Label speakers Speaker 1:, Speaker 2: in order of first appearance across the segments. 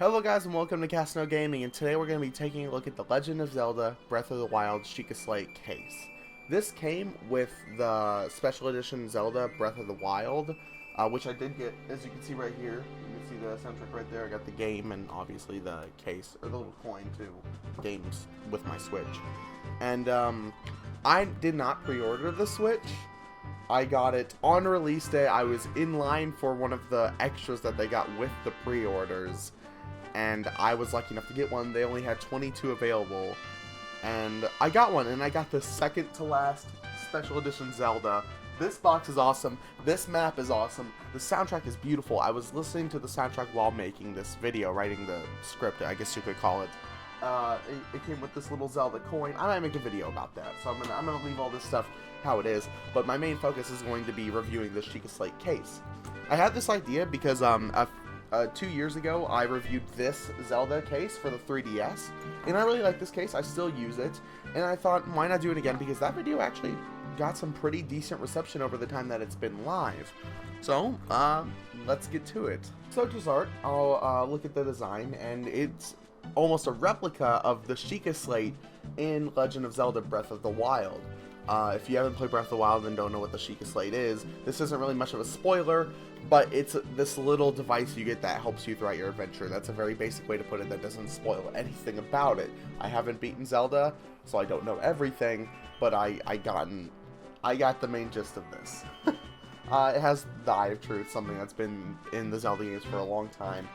Speaker 1: Hello guys and welcome to Casino Gaming, and today we're going to be taking a look at the Legend of Zelda Breath of the Wild Sheikah Slate case. This came with the Special Edition Zelda Breath of the Wild, which I did get, as you can see right here. You can see the soundtrack right there. I got the game and obviously the case, or the little coin to games with my Switch. And I did not pre-order the Switch. I got it on release day. I was in line for one of the extras that they got with the pre-orders, and I was lucky enough to get one. They only had 22 available, and I got one, and I got the second to last Special Edition Zelda. This box is awesome. This map is awesome. The soundtrack is beautiful. I was listening to the soundtrack while making this video, writing the script, I guess you could call it. It came with this little Zelda coin. I might make a video about that, so I'm gonna leave all this stuff how it is, but my main focus is going to be reviewing the Sheikah Slate case. I had this idea because 2 years ago I reviewed this Zelda case for the 3DS, and I really like this case. I still use it, and I thought, why not do it again, because that video actually got some pretty decent reception over the time that it's been live. So let's get to it. So to start, I'll look at the design, and it's almost a replica of the Sheikah Slate in Legend of Zelda Breath of the Wild. If you haven't played Breath of the Wild and don't know what the Sheikah Slate is, this isn't really much of a spoiler, but it's this little device you get that helps you throughout your adventure. That's a very basic way to put it that doesn't spoil anything about it. I haven't beaten Zelda, so I don't know everything, but I got the main gist of this. It has the Eye of Truth, something that's been in the Zelda games for a long time.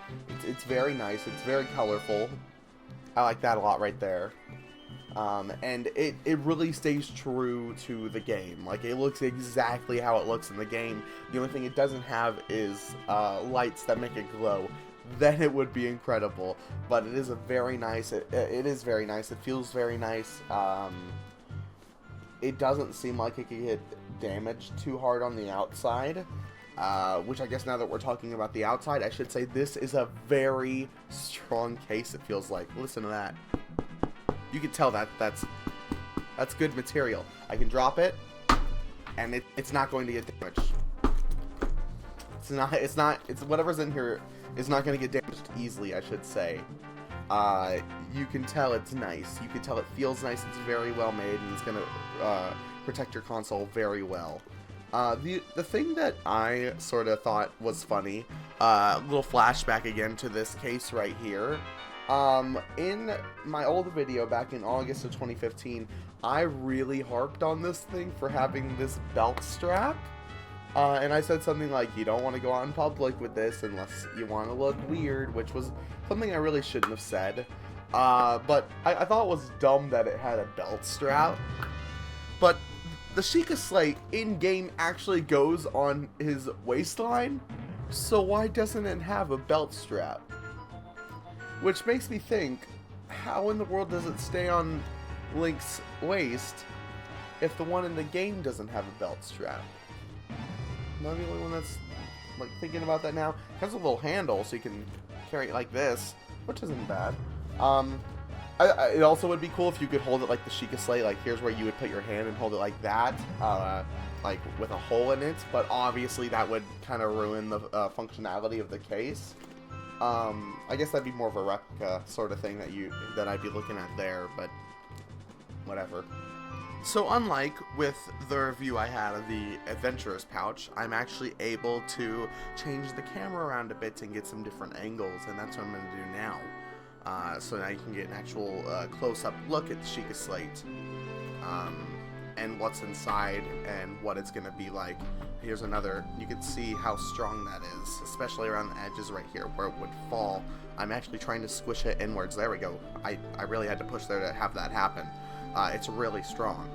Speaker 1: It's very nice, it's very colorful. I like that a lot right there. And it really stays true to the game. Like, it looks exactly how it looks in the game. The only thing it doesn't have is lights that make it glow. Then it would be incredible. But it is a very nice, it is very nice. It feels very nice. It doesn't seem like it could get damaged too hard on the outside. Which I guess now that we're talking about the outside, I should say this is a very strong case, it feels like. Listen to that. You can tell that's good material. I can drop it, and it's not going to get damaged. It's whatever's in here is not going to get damaged easily, I should say. You can tell it's nice. You can tell it feels nice. It's very well made, and it's going to protect your console very well. The thing that I sort of thought was funny, little flashback again to this case right here. In my old video back in August of 2015, I really harped on this thing for having this belt strap. And I said something like, you don't want to go out in public with this unless you want to look weird, which was something I really shouldn't have said. But I thought it was dumb that it had a belt strap. But the Sheikah Slate in-game actually goes on his waistline, so why doesn't it have a belt strap? Which makes me think, how in the world does it stay on Link's waist if the one in the game doesn't have a belt strap? Am I the only one that's like thinking about that now? It has a little handle so you can carry it like this, which isn't bad. It also would be cool if you could hold it like the Sheikah Slate, like here's where you would put your hand and hold it like that, like with a hole in it, but obviously that would kind of ruin the functionality of the case. I guess that'd be more of a replica sort of thing that I'd be looking at there, but whatever. So unlike with the review I had of the Adventurer's Pouch, I'm actually able to change the camera around a bit and get some different angles, and that's what I'm going to do now. So now you can get an actual close-up look at the Sheikah Slate, and what's inside and what it's going to be like. Here's another, you can see how strong that is, especially around the edges right here where it would fall. I'm actually trying to squish it inwards. There we go. I really had to push there to have that happen. It's really strong.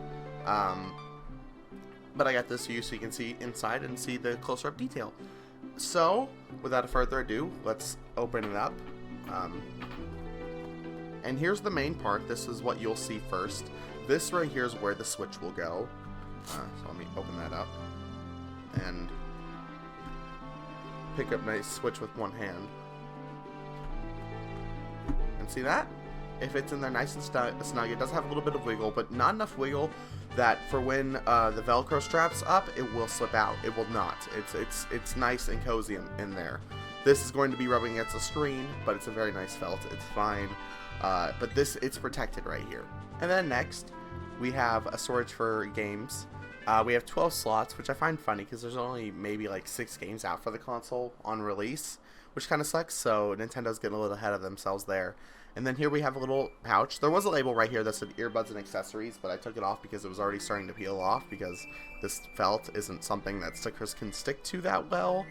Speaker 1: But I got this view so you can see inside and see the closer up detail. So, without further ado, let's open it up. And here's the main part. This is what you'll see first. This right here is where the switch will go. So let me open that up and pick up my switch with one hand. And see that? If it's in there nice and snug, it does have a little bit of wiggle, but not enough wiggle that for when the Velcro strap's up, it will slip out. It will not. It's nice and cozy in there. This is going to be rubbing against the screen, but it's a very nice felt. It's fine. But it's protected right here. And then next, we have a storage for games. We have 12 slots, which I find funny because there's only maybe like 6 games out for the console on release, which kind of sucks. So Nintendo's getting a little ahead of themselves there. And then here we have a little pouch. There was a label right here that said earbuds and accessories, but I took it off because it was already starting to peel off because this felt isn't something that stickers can stick to that well.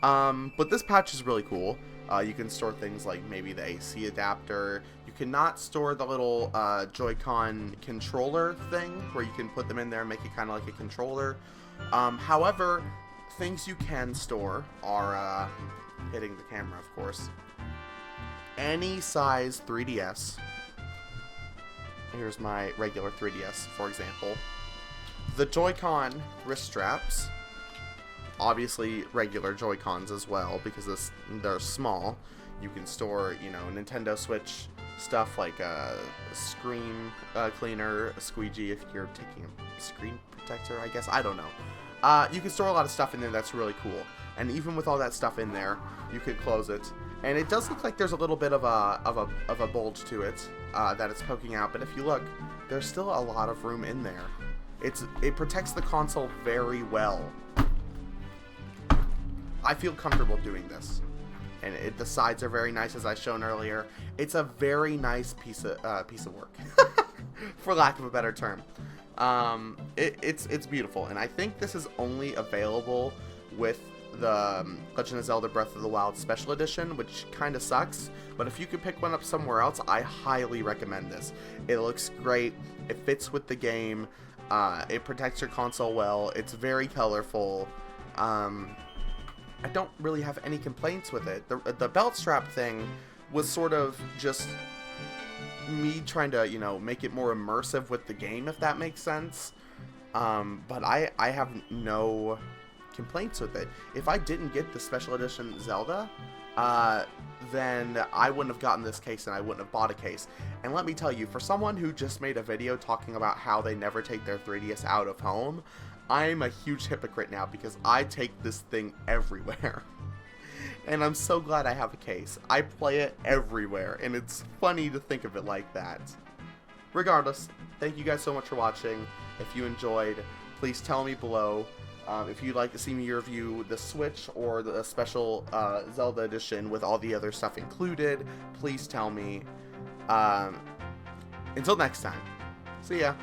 Speaker 1: But this pouch is really cool. You can store things like maybe the AC adapter. You cannot store the little Joy-Con controller thing where you can put them in there and make it kind of like a controller. However, things you can store are, hitting the camera of course, any size 3DS. Here's my regular 3DS, for example. The Joy-Con wrist straps. Obviously regular Joy-Cons as well, because they're small. You can store, you know, Nintendo Switch stuff like a screen cleaner, a squeegee if you're taking a screen protector, I guess. I don't know. You can store a lot of stuff in there that's really cool. And even with all that stuff in there, you could close it. And it does look like there's a little bit of a bulge to it that it's poking out. But if you look, there's still a lot of room in there. It protects the console very well. I feel comfortable doing this, and the sides are very nice, as I shown earlier. It's a very nice piece of work, for lack of a better term. It's beautiful, and I think this is only available with the Legend of Zelda Breath of the Wild Special Edition, which kind of sucks. But if you could pick one up somewhere else, I highly recommend this. It looks great. It fits with the game. It protects your console well. It's very colorful. I don't really have any complaints with it. The belt strap thing was sort of just me trying to, you know, make it more immersive with the game, if that makes sense. But I have no complaints with it. If I didn't get the special edition Zelda, then I wouldn't have gotten this case and I wouldn't have bought a case. And let me tell you, for someone who just made a video talking about how they never take their 3DS out of home, I'm a huge hypocrite now because I take this thing everywhere. And I'm so glad I have a case. I play it everywhere, and it's funny to think of it like that. Regardless, thank you guys so much for watching. If you enjoyed, please tell me below. If you'd like to see me review the Switch or the special Zelda edition with all the other stuff included, please tell me. Until next time, see ya.